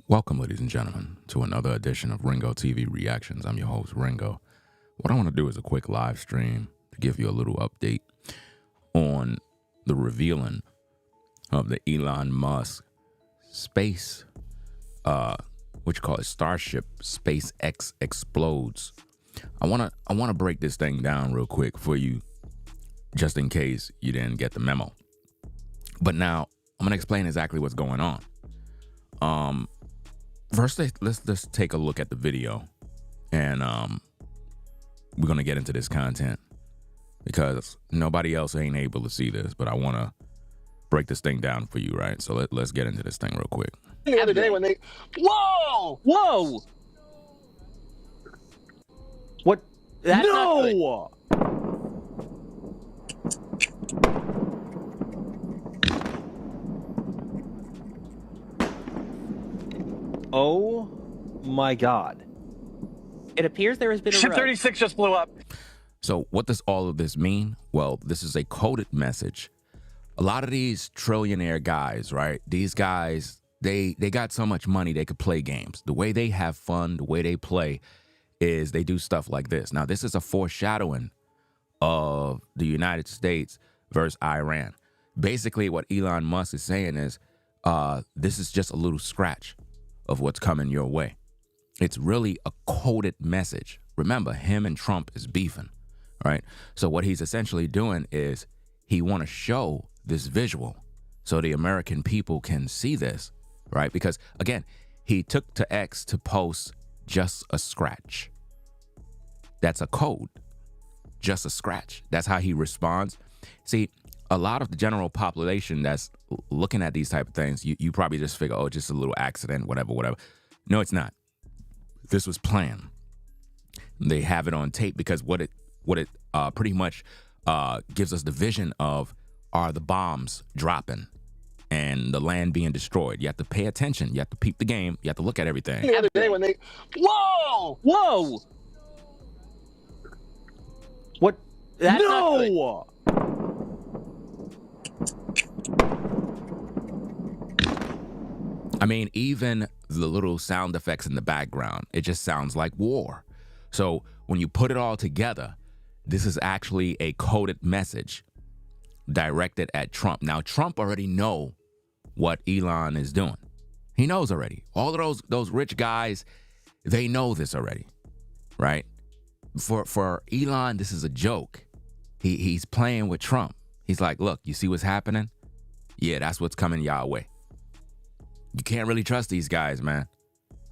Welcome, ladies and gentlemen, to another edition of Ringo TV Reactions. I'm your host, Ringo. What I want to do is a quick live stream to give you a little update on the revealing of the Elon Musk space, what you call it, Starship SpaceX explodes. I wanna break this thing down real quick for you, just in case you didn't get the memo. But now I'm gonna explain exactly what's going on. First, let's just take a look at the video, and we're gonna get into this content because nobody else ain't able to see this. But I want to break this thing down for you, right? So let's get into this thing real quick. The other day when they, whoa, What? That's not good. no, Oh my God. It appears there has been a ship row. 36 just blew up. So what does all of this mean? Well, this is a coded message. A lot of these trillionaire guys, right? These guys, they got so much money they could play games. The way they have fun, the way they play is they do stuff like this. Now, this is a foreshadowing of the United States versus Iran. Basically, what Elon Musk is saying is this is just a little scratch of what's coming your way. It's really a coded message. Remember, him and Trump is beefing, right? So what he's essentially doing is he want to show this visual so the American people can see this, right? Because, again, he took to X to post just a scratch. That's a code, just a scratch. That's how he responds. See, a lot of the general population that's looking at these type of things, you probably just figure, oh, just a little accident, whatever. No, it's not. This was planned. They have it on tape because what it pretty much gives us the vision of are the bombs dropping and the land being destroyed. You have to pay attention. You have to peep the game. You have to look at everything. The other day when they, whoa, What? That's not good. no, I mean, even the little sound effects in the background, it just sounds like war. So when you put it all together, this is actually a coded message directed at Trump. Now, Trump already know what Elon is doing. He knows already. All of those rich guys, they know this already, right? For Elon, this is a joke. He's playing with Trump. He's like, look, you see what's happening? Yeah, that's what's coming y'all way. You can't really trust these guys, man.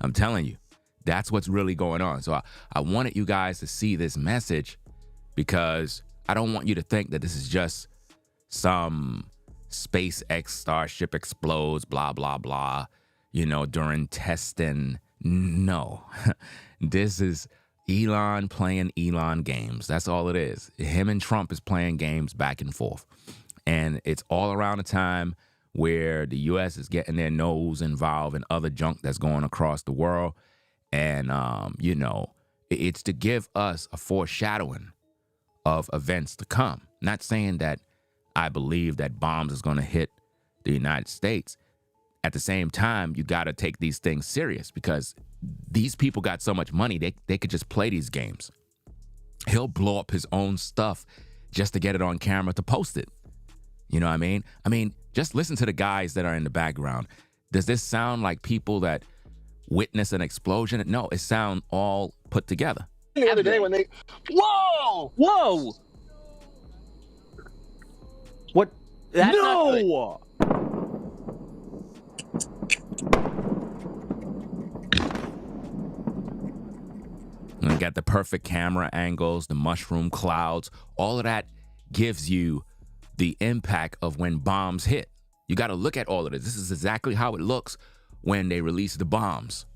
I'm telling you, that's what's really going on. So I wanted you guys to see this message because I don't want you to think that this is just some SpaceX Starship explodes, blah, blah, blah, during testing. No, this is Elon playing Elon games. That's all it is. Him and Trump is playing games back and forth. And it's all around the time where the U.S. is getting their nose involved in other junk that's going across the world. And, it's to give us a foreshadowing of events to come. Not saying that I believe that bombs is going to hit the United States. At the same time, you got to take these things serious because these people got so much money, they could just play these games. He'll blow up his own stuff just to get it on camera to post it. You know what I mean? I mean, just listen to the guys that are in the background. Does this sound like people that witness an explosion? No, it sound all put together. the other day when they, whoa, What? That's not good. no, And you got the perfect camera angles, the mushroom clouds, all of that gives you the impact of when bombs hit. You got to look at all of this. This is exactly how it looks when they release the bombs.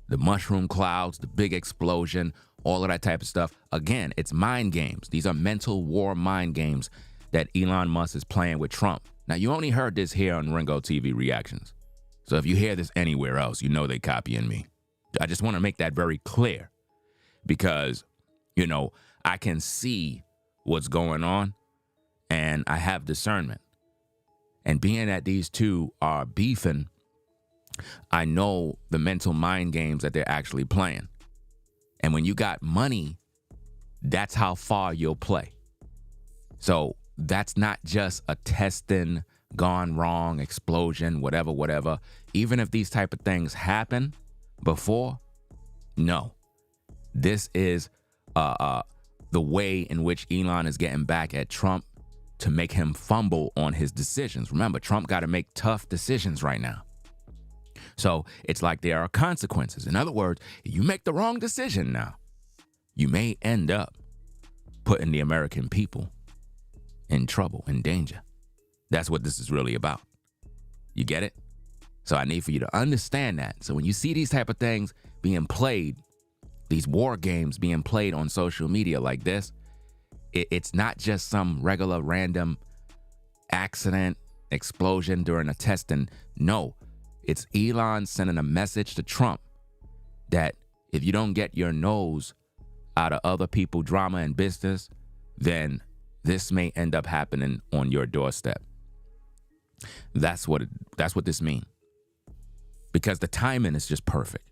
The mushroom clouds, the big explosion, all of that type of stuff. Again, it's mind games. These are mental war mind games that Elon Musk is playing with Trump. Now, you only heard this here on Ringo TV Reactions. So if you hear this anywhere else, you know they copying me. I just want to make that very clear because, I can see what's going on and I have discernment. And being that these two are beefing, I know the mental mind games that they're actually playing. And when you got money, that's how far you'll play. So that's not just a testing gone wrong, explosion, whatever. Even if these type of things happen before, no. This is the way in which Elon is getting back at Trump to make him fumble on his decisions. Remember, Trump got to make tough decisions right now. So it's like there are consequences. In other words, if you make the wrong decision now, you may end up putting the American people in trouble, in danger. That's what this is really about. You get it? So I need for you to understand that. So when you see these type of things being played, these war games being played on social media like this, it's not just some regular random accident, explosion during a testing. No, it's Elon sending a message to Trump that if you don't get your nose out of other people's drama and business, then this may end up happening on your doorstep. That's what this means. Because the timing is just perfect.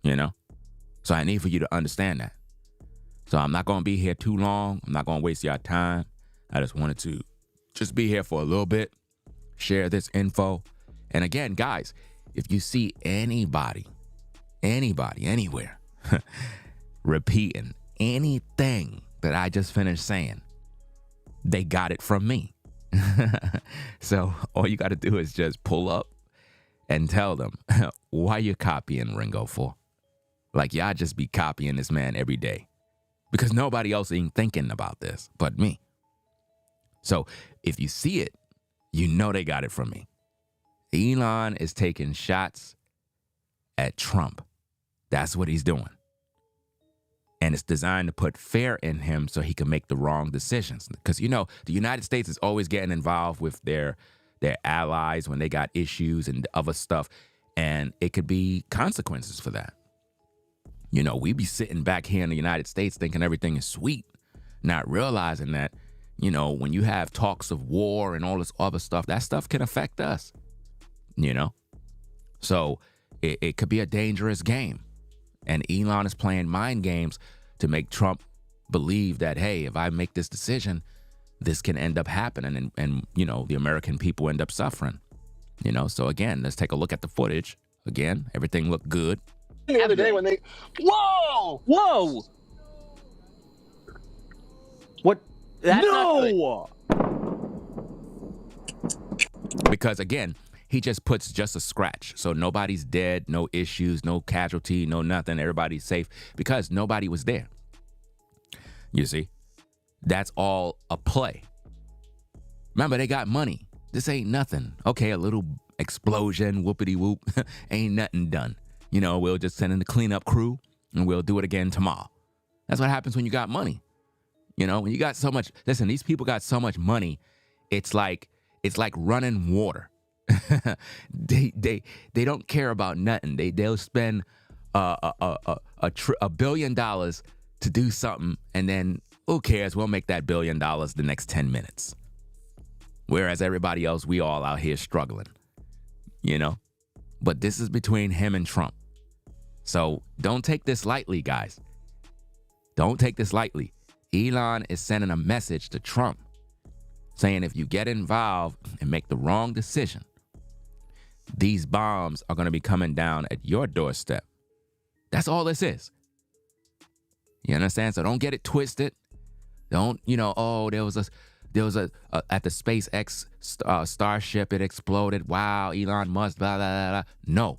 You know? So I need for you to understand that. So I'm not going to be here too long. I'm not going to waste your time. I just wanted to just be here for a little bit, share this info. And again, guys, if you see anybody, anywhere, repeating anything that I just finished saying, they got it from me. So all you got to do is just pull up and tell them, why you copying Ringo for? Like, y'all just be copying this man every day. Because nobody else ain't thinking about this but me. So if you see it, you know they got it from me. Elon is taking shots at Trump. That's what he's doing. And it's designed to put fear in him so he can make the wrong decisions. Because, you know, the United States is always getting involved with their allies when they got issues and other stuff. And it could be consequences for that. You know, we be sitting back here in the United States thinking everything is sweet, not realizing that, you know, when you have talks of war and all this other stuff, that stuff can affect us, you know? So it could be a dangerous game. And Elon is playing mind games to make Trump believe that, hey, if I make this decision, this can end up happening and you know, the American people end up suffering, you know? So again, let's take a look at the footage. Again, everything looked good. The other day when they, whoa, What? That's no, Because again, he just puts just a scratch. So nobody's dead, no issues, no casualty, no nothing. Everybody's safe because nobody was there. You see, that's all a play. Remember, they got money. This ain't nothing. Okay, a little explosion, whoopity whoop, ain't nothing done. You know, we'll just send in the cleanup crew and we'll do it again tomorrow. That's what happens when you got money. You know, when you got so much, listen, these people got so much money, it's like running water. They don't care about nothing. They'll spend $1 billion to do something, and then who cares? We'll make that $1 billion the next 10 minutes. Whereas everybody else, we all out here struggling. You know? But this is between him and Trump. So don't take this lightly, guys. Don't take this lightly. Elon is sending a message to Trump saying if you get involved and make the wrong decision, these bombs are going to be coming down at your doorstep. That's all this is. You understand? So don't get it twisted. Don't, you know, oh, there was a at the SpaceX Starship, it exploded. Wow, Elon Musk, blah, blah, blah, blah. No.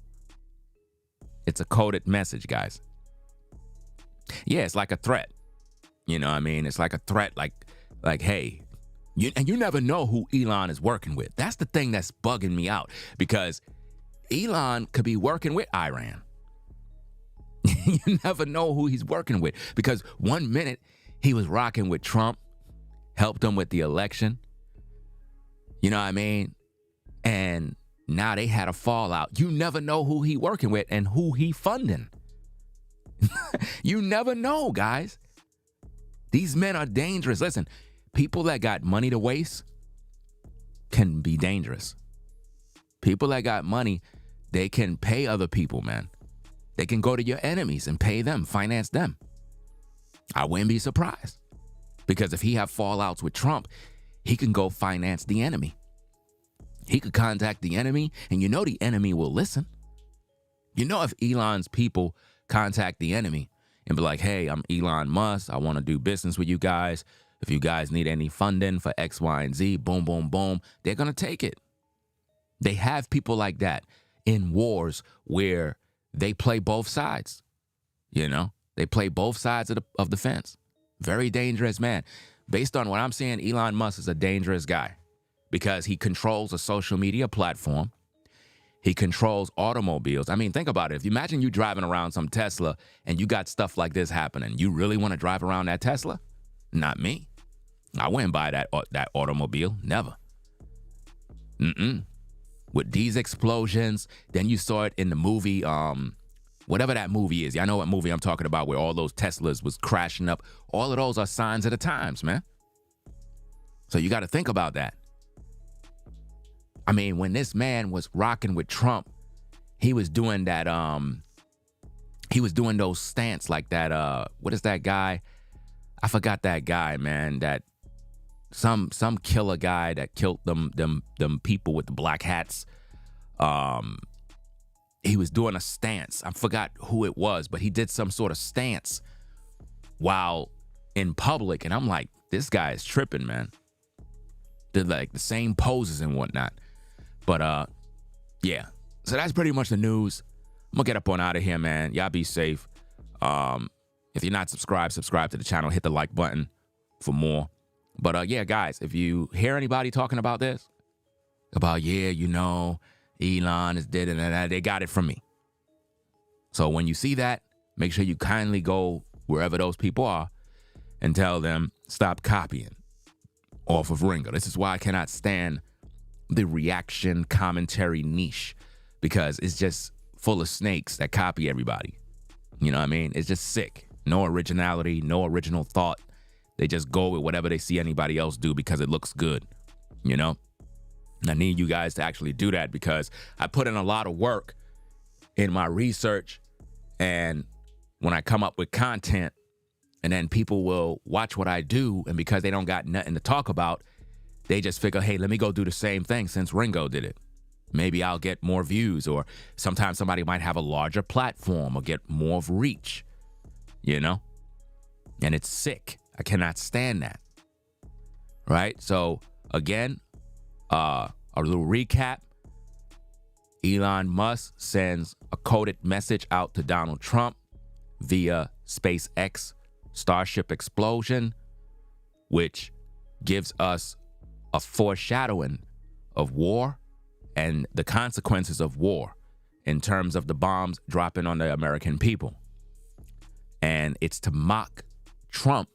It's a coded message, guys. Yeah, it's like a threat. You know what I mean? It's like a threat, like hey, and you never know who Elon is working with. That's the thing that's bugging me out, because Elon could be working with Iran. You never know who he's working with, because 1 minute he was rocking with Trump, helped him with the election. You know what I mean? And now they had a fallout. You never know who he working with and who he funding. You never know, guys. These men are dangerous. Listen, people that got money to waste can be dangerous. People that got money They can pay other people, man. They can go to your enemies and pay them, finance them. I wouldn't be surprised. Because if he have fallouts with Trump, he can go finance the enemy. He could contact the enemy, and you know the enemy will listen. You know if Elon's people contact the enemy and be like, hey, I'm Elon Musk. I want to do business with you guys. If you guys need any funding for X, Y, and Z, boom, boom, boom, they're going to take it. They have people like that in wars where they play both sides. You know, they play both sides of the fence. Very dangerous man. Based on what I'm saying, Elon Musk is a dangerous guy because he controls a social media platform. He controls automobiles. I mean, think about it. If you imagine you driving around some Tesla and you got stuff like this happening, you really want to drive around that Tesla? Not me. I wouldn't buy that automobile. Never. With these explosions, then you saw it in the movie, whatever that movie is. Y'all know what movie I'm talking about where all those Teslas was crashing up. All of those are signs of the times, man. So you got to think about that. I mean, when this man was rocking with Trump, he was doing that, he was doing those stance like that, what is that guy? I forgot that guy, man, that some killer guy that killed them people with the black hats. He was doing a stance. I forgot who it was, but he did some sort of stance while in public. And I'm like, this guy is tripping, man. Did like the same poses and whatnot. But yeah. So that's pretty much the news. I'm gonna get up on out of here, man. Y'all be safe. If you're not subscribed, subscribe to the channel. Hit the like button for more. But yeah, guys, if you hear anybody talking about this, about, yeah, you know, Elon is dead and that, they got it from me. So when you see that, make sure you kindly go wherever those people are and tell them, stop copying off of Ringo. This is why I cannot stand the reaction commentary niche, because it's just full of snakes that copy everybody. You know what I mean? It's just sick. No originality, no original thought. They just go with whatever they see anybody else do because it looks good, you know? And I need you guys to actually do that because I put in a lot of work in my research, and when I come up with content and then people will watch what I do, and because they don't got nothing to talk about, they just figure, hey, let me go do the same thing since Ringo did it. Maybe I'll get more views, or sometimes somebody might have a larger platform or get more of reach, you know? And it's sick. I cannot stand that. Right? So again, a little recap. Elon Musk sends a coded message out to Donald Trump via SpaceX Starship explosion, which gives us a foreshadowing of war and the consequences of war in terms of the bombs dropping on the American people. And it's to mock Trump,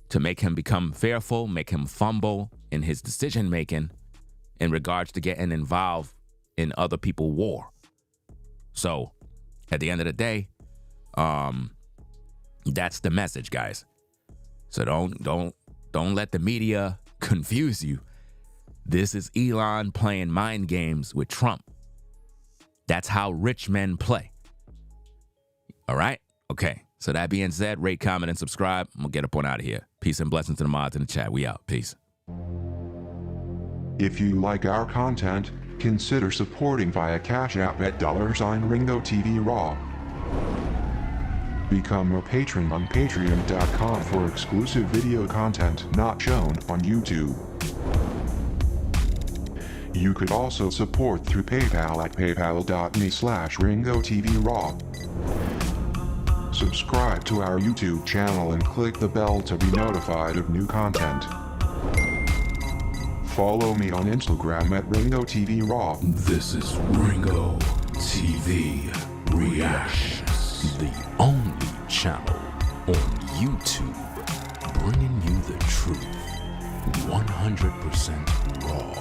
to make him become fearful, make him fumble in his decision-making in regards to getting involved in other people's war. So at the end of the day, that's the message, guys. So don't let the media confuse you. This is Elon playing mind games with Trump. That's how rich men play. All right? Okay. So that being said, rate, comment, and subscribe. I'm going to get up on out of here. Peace and blessings to the mods in the chat. We out. Peace. If you like our content, consider supporting via Cash App at $RingoTV Raw. Become a patron on patreon.com for exclusive video content not shown on YouTube. You could also support through PayPal at paypal.me/RingoTVRaw. Subscribe to our YouTube channel and click the bell to be notified of new content. Follow me on Instagram at RingoTVRaw. This is Ringo TV Reactions, the only channel on YouTube bringing you the truth 100% raw.